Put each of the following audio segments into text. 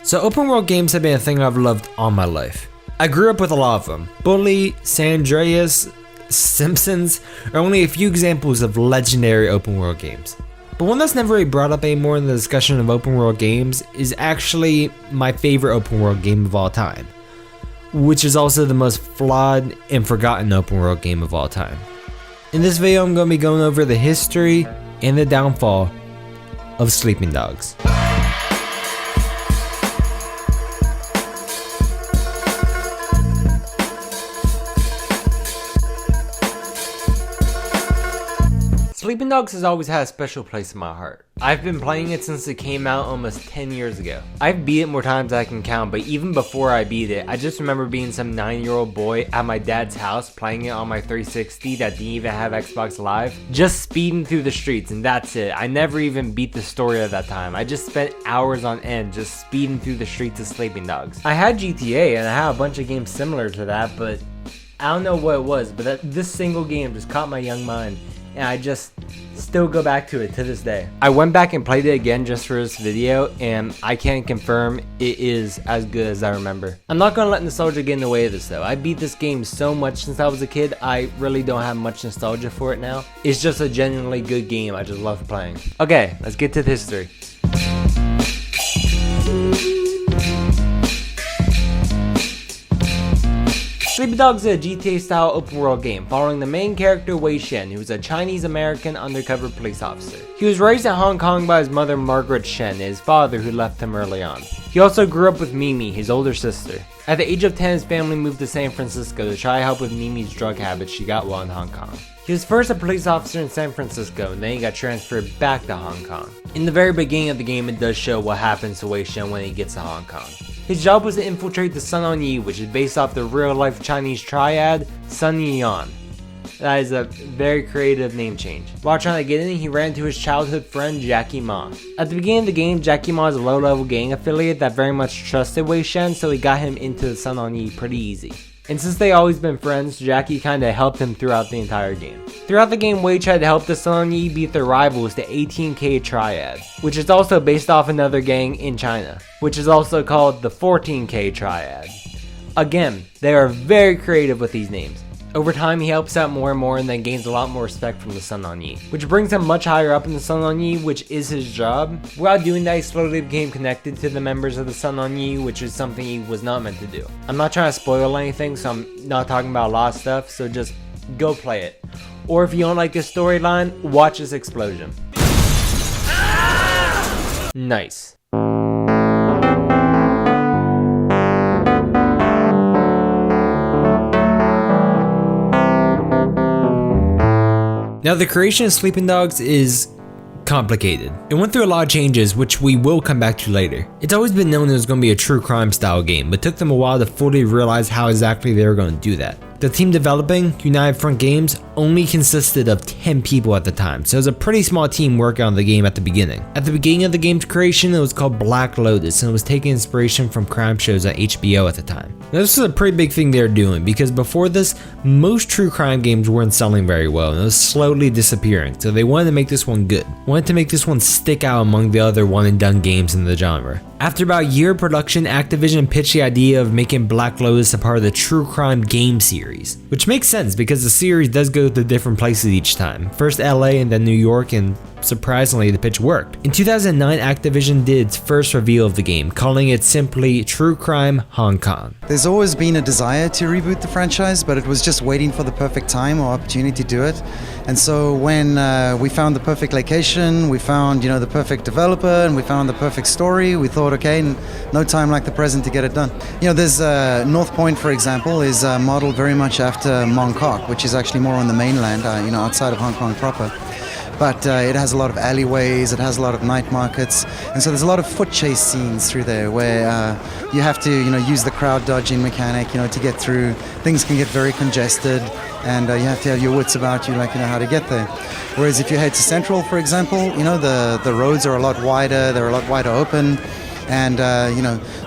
So open world games have been a thing I've loved all my life. I grew up with a lot of them. Bully, San Andreas, Simpsons are only a few examples of legendary open world games. But one that's never really brought up anymore in the discussion of open world games is actually my favorite open world game of all time, which is also the most flawed and forgotten open world game of all time. In this video, I'm going to be going over the history and the downfall of Sleeping Dogs. Sleeping Dogs has always had a special place in my heart. I've been playing it since it came out almost 10 years ago. I've beat it more times than I can count, but even before I beat it, I just remember being some 9-year-old boy at my dad's house playing it on my 360 that didn't even have Xbox Live, just speeding through the streets, and that's it. I never even beat the story at that time. I just spent hours on end just speeding through the streets of Sleeping Dogs. I had GTA and I had a bunch of games similar to that, but I don't know what it was, but this single game just caught my young mind. And I just still go back to it to this day. I went back and played it again just for this video, and I can confirm it is as good as I remember. I'm not gonna let nostalgia get in the way of this though. I beat this game so much since I was a kid, I really don't have much nostalgia for it now. It's just a genuinely good game I just love playing. Okay, let's get to the history. Sleeping Dogs is a GTA-style open-world game following the main character Wei Shen, who is a Chinese-American undercover police officer. He was raised in Hong Kong by his mother Margaret Shen and his father, who left him early on. He also grew up with Mimi, his older sister. At the age of 10, his family moved to San Francisco to try to help with Mimi's drug habits she got while in Hong Kong. He was first a police officer in San Francisco, and then he got transferred back to Hong Kong. In the very beginning of the game, it does show what happens to Wei Shen when he gets to Hong Kong. His job was to infiltrate the Sun On Yi, which is based off the real-life Chinese triad, Sun Yian. That is a very creative name change. While trying to get in, he ran into his childhood friend Jackie Ma. At the beginning of the game, Jackie Ma is a low-level gang affiliate that very much trusted Wei Shen, so he got him into the Sun On Yi pretty easy. And since they always been friends, Jackie kinda helped him throughout the entire game. Throughout the game, Wei tried to help the Sun On Yi beat their rivals, the 18K Triad, which is also based off another gang in China, which is also called the 14K Triad. Again, they are very creative with these names. Over time, he helps out more and more and then gains a lot more respect from the Sun On Yi, which brings him much higher up in the Sun On Yi, which is his job. While doing that, he slowly became connected to the members of the Sun On Yi, which is something he was not meant to do. I'm not trying to spoil anything, so I'm not talking about a lot of stuff, so just go play it. Or if you don't like this storyline, watch this explosion. Nice. Now, the creation of Sleeping Dogs is complicated. It went through a lot of changes, which we will come back to later. It's always been known it was going to be a true crime style game, but took them a while to fully realize how exactly they were going to do that. The team developing, United Front Games, only consisted of 10 people at the time, so it was a pretty small team working on the game at the beginning. At the beginning of the game's creation, it was called Black Lotus, and it was taking inspiration from crime shows at HBO at the time. Now, this was a pretty big thing they were doing, because before this, most true crime games weren't selling very well, and it was slowly disappearing, so they wanted to make this one good. Wanted to make this one stick out among the other one-and-done games in the genre. After about a year of production, Activision pitched the idea of making Black Lotus a part of the true crime game series, which makes sense because the series does go to different places each time. First LA and then New York, and surprisingly the pitch worked. In 2009, Activision did its first reveal of the game, calling it simply True Crime Hong Kong. There's always been a desire to reboot the franchise, but it was just waiting for the perfect time or opportunity to do it. And so when we found the perfect location, we found the perfect developer, and we found the perfect story, we thought, okay, no time like the present to get it done. There's North Point, for example, is modeled very much after Mongkok, which is actually more on the mainland, outside of Hong Kong proper. But it has a lot of alleyways, it has a lot of night markets, and so there's a lot of foot chase scenes through there where you have to, use the crowd dodging mechanic, to get through. Things can get very congested, and you have to have your wits about you, how to get there. Whereas if you head to Central, for example, the roads are a lot wider, they're a lot wider open. And,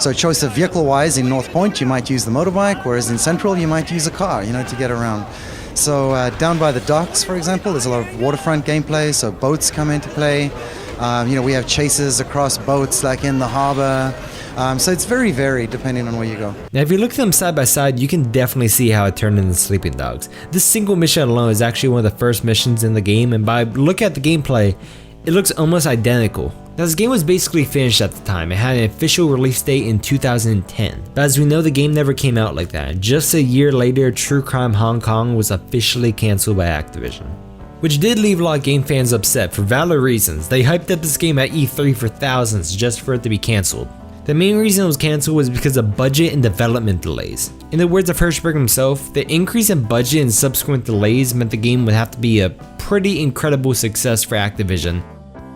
so choice of vehicle-wise, in North Point, you might use the motorbike, whereas in Central, you might use a car, to get around. So down by the docks, for example, there's a lot of waterfront gameplay, so boats come into play. We have chases across boats, like in the harbor. So it's very varied depending on where you go. Now, if you look at them side by side, you can definitely see how it turned into Sleeping Dogs. This single mission alone is actually one of the first missions in the game, and by looking at the gameplay, it looks almost identical. Now, this game was basically finished at the time. It had an official release date in 2010, but as we know, the game never came out like that. Just a year later, True Crime Hong Kong was officially cancelled by Activision, which did leave a lot of game fans upset for valid reasons. They hyped up this game at E3 for thousands just for it to be cancelled. The main reason it was cancelled was because of budget and development delays. In the words of Hirschberg himself, the increase in budget and subsequent delays meant the game would have to be a pretty incredible success for Activision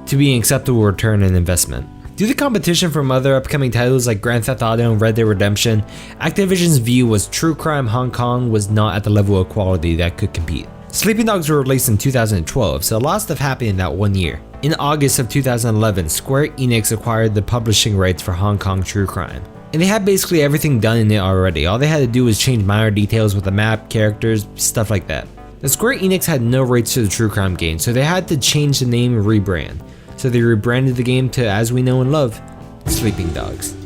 to be an acceptable return on investment. Due to competition from other upcoming titles like Grand Theft Auto and Red Dead Redemption, Activision's view was True Crime Hong Kong was not at the level of quality that could compete. Sleeping Dogs were released in 2012, so a lot of stuff happened in that 1 year. In August of 2011, Square Enix acquired the publishing rights for Hong Kong True Crime, and they had basically everything done in it already. All they had to do was change minor details with the map, characters, stuff like that. Now, Square Enix had no rights to the True Crime game, so they had to change the name and rebrand. So they rebranded the game to, as we know and love, Sleeping Dogs.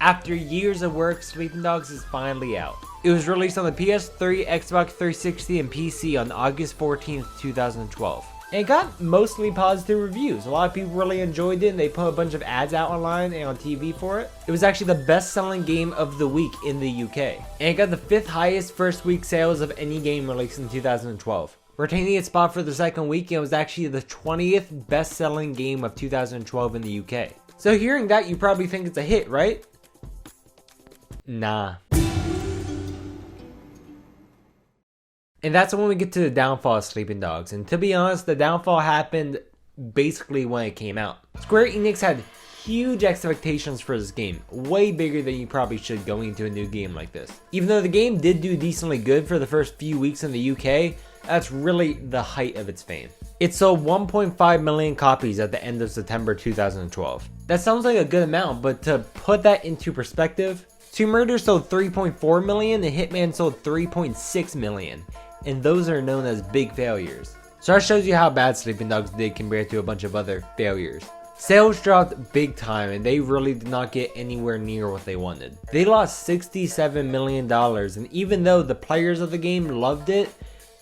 After years of work, Sleeping Dogs is finally out. It was released on the PS3, Xbox 360, and PC on August 14th, 2012. And it got mostly positive reviews. A lot of people really enjoyed it, and they put a bunch of ads out online and on TV for it. It was actually the best-selling game of the week in the UK. And it got the 5th highest first week sales of any game released in 2012. Retaining its spot for the second week, it was actually the 20th best-selling game of 2012 in the UK. So hearing that, you probably think it's a hit, right? Nah. And that's when we get to the downfall of Sleeping Dogs. And to be honest, the downfall happened basically when it came out. Square Enix had huge expectations for this game, way bigger than you probably should going into a new game like this. Even though the game did do decently good for the first few weeks in the UK, that's really the height of its fame. It sold 1.5 million copies at the end of September 2012. That sounds like a good amount, but to put that into perspective, Two Murders sold 3.4 million and Hitman sold 3.6 million. And those are known as big failures. So that shows you how bad Sleeping Dogs did compared to a bunch of other failures. Sales dropped big time and they really did not get anywhere near what they wanted. They lost $67 million, and even though the players of the game loved it,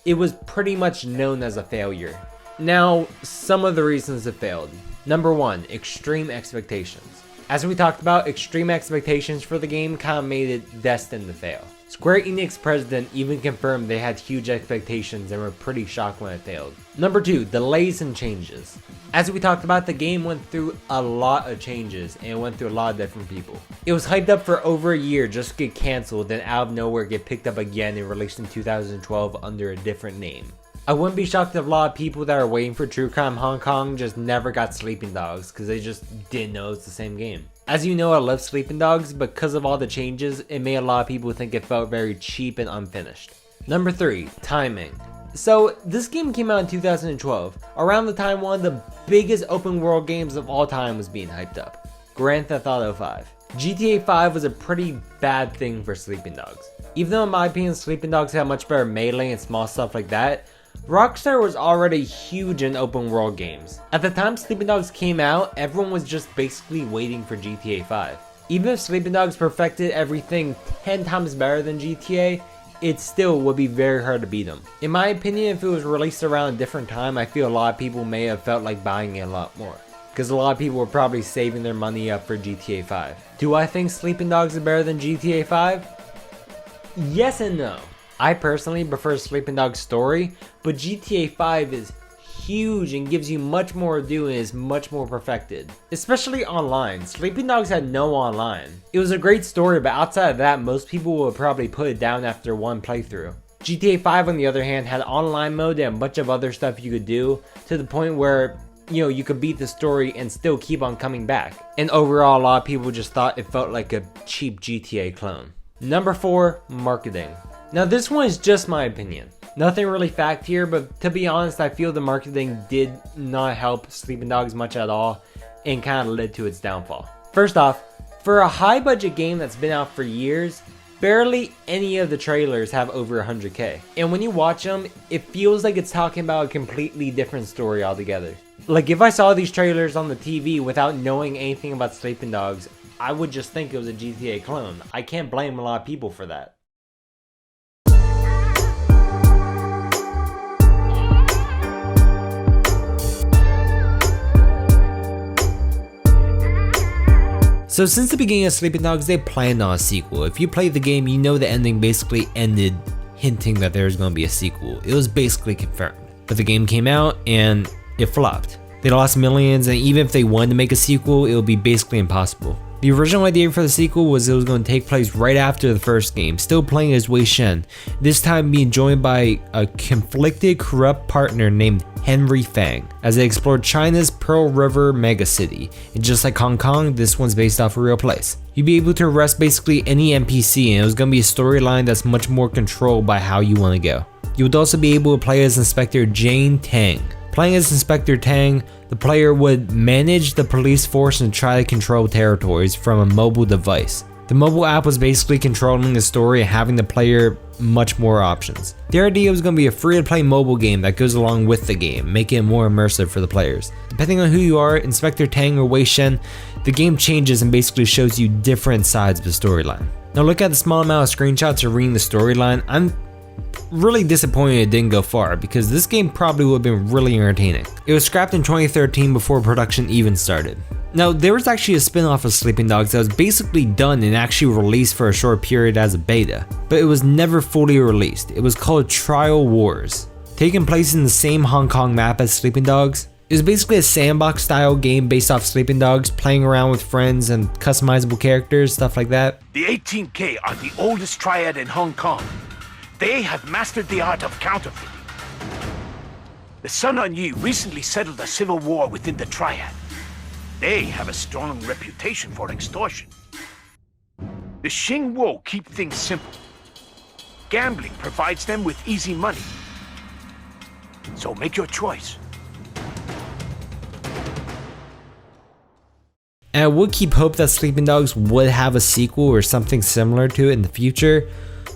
it was pretty much known as a failure. Now, some of the reasons it failed. Number 1, extreme expectations. As we talked about, extreme expectations for the game kind of made it destined to fail. Square Enix president even confirmed they had huge expectations and were pretty shocked when it failed. Number 2, delays and changes. As we talked about, the game went through a lot of changes and it went through a lot of different people. It was hyped up for over a year just to get cancelled, then out of nowhere get picked up again and released in 2012 under a different name. I wouldn't be shocked if a lot of people that are waiting for True Crime Hong Kong just never got Sleeping Dogs because they just didn't know it's the same game. As you know, I love Sleeping Dogs, but because of all the changes, it made a lot of people think it felt very cheap and unfinished. Number 3, timing. So this game came out in 2012, around the time one of the biggest open world games of all time was being hyped up, Grand Theft Auto 5. GTA 5 was a pretty bad thing for Sleeping Dogs. Even though in my opinion Sleeping Dogs had much better melee and small stuff like that, Rockstar was already huge in open world games. At the time Sleeping Dogs came out, everyone was just basically waiting for GTA 5. Even if Sleeping Dogs perfected everything 10 times better than GTA, it still would be very hard to beat them. In my opinion, if it was released around a different time, I feel a lot of people may have felt like buying it a lot more, because a lot of people were probably saving their money up for GTA 5. Do I think Sleeping Dogs is better than GTA 5? Yes and no. I personally prefer Sleeping Dogs story, but GTA 5 is huge and gives you much more to do and is much more perfected. Especially online. Sleeping Dogs had no online. It was a great story, but outside of that, most people would probably put it down after one playthrough. GTA 5 on the other hand had online mode and a bunch of other stuff you could do, to the point where you could beat the story and still keep on coming back. And overall, a lot of people just thought it felt like a cheap GTA clone. Number 4, marketing. Now this one is just my opinion. Nothing really fact here, but to be honest, I feel the marketing did not help Sleeping Dogs much at all and kind of led to its downfall. First off, For a high budget game that's been out for years, barely any of the trailers have over 100k. And when you watch them, it feels like it's talking about a completely different story altogether. Like if I saw these trailers on the TV without knowing anything about Sleeping Dogs, I would just think it was a GTA clone. I can't blame a lot of people for that. So since the beginning of Sleeping Dogs, they planned on a sequel. If you played the game, you know the ending basically ended hinting that there was going to be a sequel. It was basically confirmed. But the game came out and it flopped. They lost millions, and even if they wanted to make a sequel, it would be basically impossible. The original idea for the sequel was it was going to take place right after the first game, still playing as Wei Shen, this time being joined by a conflicted, corrupt partner named Henry Fang, as they explored China's Pearl River megacity. And just like Hong Kong, this one's based off a real place. You'd be able to arrest basically any NPC, and it was going to be a storyline that's much more controlled by how you want to go. You would also be able to play as Inspector Jane Tang. Playing as Inspector Tang, the player would manage the police force and try to control territories from a mobile device. The mobile app was basically controlling the story and having the player much more options. The idea was going to be a free-to-play mobile game that goes along with the game, making it more immersive for the players. Depending on who you are, Inspector Tang or Wei Shen, the game changes and basically shows you different sides of the storyline. Now look at the small amount of screenshots of reading the storyline. I'm really disappointed it didn't go far, because this game probably would have been really entertaining. It was scrapped in 2013 before production even started. Now, there was actually a spin-off of Sleeping Dogs that was basically done and actually released for a short period as a beta, but it was never fully released. It was called Trial Wars. Taking place in the same Hong Kong map as Sleeping Dogs, it was basically a sandbox style game based off Sleeping Dogs, playing around with friends and customizable characters, stuff like that. The 18K are the oldest triad in Hong Kong. They have mastered the art of counterfeiting. The Sun On Yee recently settled a civil war within the triad. They have a strong reputation for extortion. The Xing Wo keep things simple. Gambling provides them with easy money. So make your choice. And I would keep hope that Sleeping Dogs would have a sequel or something similar to it in the future.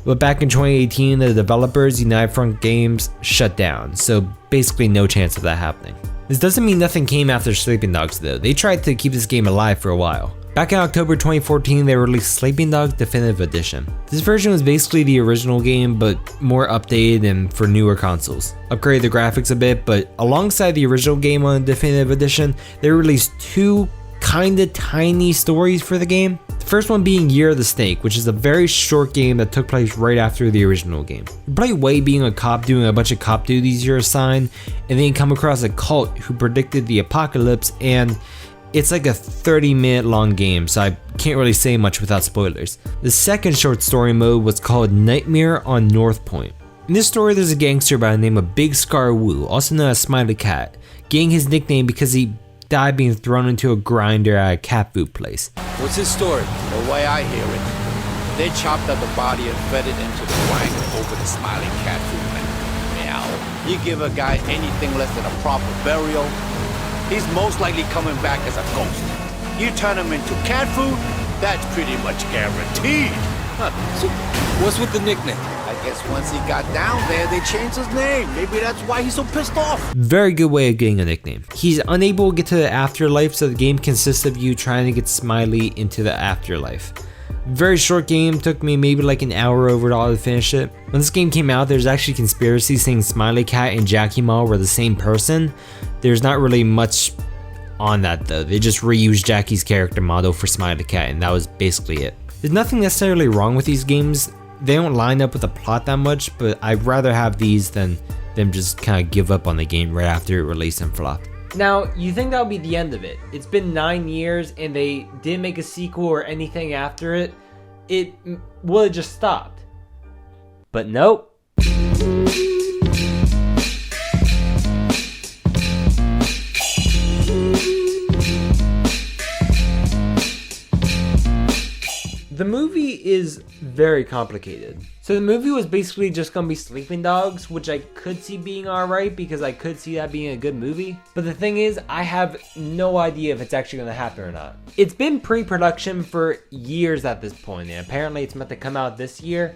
But back in 2018, the developers, United Front Games, shut down, so basically no chance of that happening. This doesn't mean nothing came after Sleeping Dogs though. They tried to keep this game alive for a while. Back in October 2014, they released Sleeping Dogs Definitive Edition. This version was basically the original game, but more updated and for newer consoles. Upgraded the graphics a bit, but alongside the original game on Definitive Edition, they released two kinda tiny stories for the game. The first one being Year of the Snake, which is a very short game that took place right after the original game. You play Wei being a cop doing a bunch of cop duties you're assigned, and then you come across a cult who predicted the apocalypse, and it's like a 30-minute long game, so I can't really say much without spoilers. The second short story mode was called Nightmare on North Point. In this story, there's a gangster by the name of Big Scar Wu, also known as Smiley Cat, getting his nickname because he died being thrown into a grinder at a cat food place. What's his story? The way I hear it, they chopped up the body and fed it into the grinder over the Smiley Cat food plant. Meow. You give a guy anything less than a proper burial, he's most likely coming back as a ghost. You turn him into cat food, that's pretty much guaranteed. Huh. So, what's with the nickname? I guess once he got down there, they changed his name. Maybe that's why he's so pissed off. Very good way of getting a nickname. He's unable to get to the afterlife, so the game consists of you trying to get Smiley into the afterlife. Very short game, took me maybe like an hour overall to finish it. When this game came out, there's actually conspiracy saying Smiley Cat and Jackie Ma were the same person. There's not really much on that though. They just reused Jackie's character model for Smiley Cat, and that was basically it. There's nothing necessarily wrong with these games. They don't line up with the plot that much, but I'd rather have these than them just kind of give up on the game right after it released and flopped. Now, you think that would be the end of it. It's been 9 years and they didn't make a sequel or anything after it. It would have just stopped. But nope. The movie is very complicated. So the movie was basically just gonna be Sleeping Dogs, which I could see being alright because I could see that being a good movie. But the thing is, I have no idea if it's actually gonna happen or not. It's been pre-production for years at this point, and apparently it's meant to come out this year.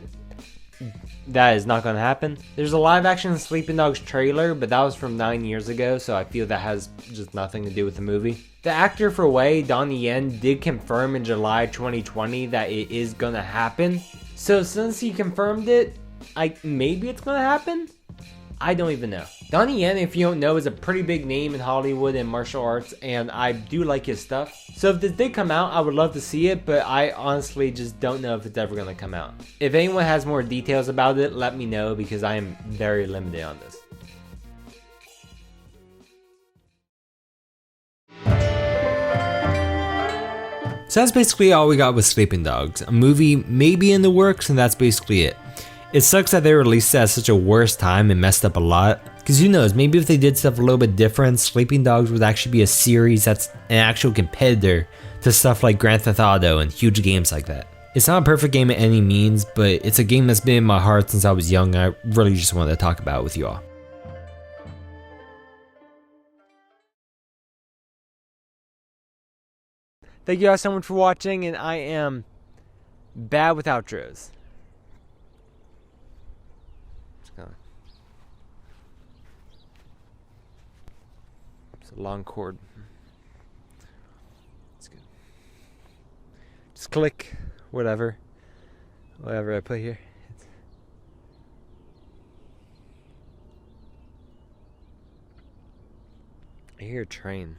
That is not gonna happen. There's a live action Sleeping Dogs trailer, but that was from 9 years ago, so I feel that has just nothing to do with the movie. The actor for Wei, Donnie Yen, did confirm in July 2020 that it is gonna happen. So since he confirmed it, maybe it's gonna happen? I don't even know. Donnie Yen, if you don't know, is a pretty big name in Hollywood and martial arts, and I do like his stuff. So if this did come out, I would love to see it, but I honestly just don't know if it's ever gonna come out. If anyone has more details about it, let me know because I am very limited on this. So that's basically all we got with Sleeping Dogs. A movie maybe in the works, and that's basically it. It sucks that they released it at such a worst time and messed up a lot. Because who knows, maybe if they did stuff a little bit different, Sleeping Dogs would actually be a series that's an actual competitor to stuff like Grand Theft Auto and huge games like that. It's not a perfect game by any means, but it's a game that's been in my heart since I was young, and I really just wanted to talk about it with you all. Thank you guys so much for watching, and I am bad with outros. It's a long cord. It's good. Just click whatever I put here. I hear a train.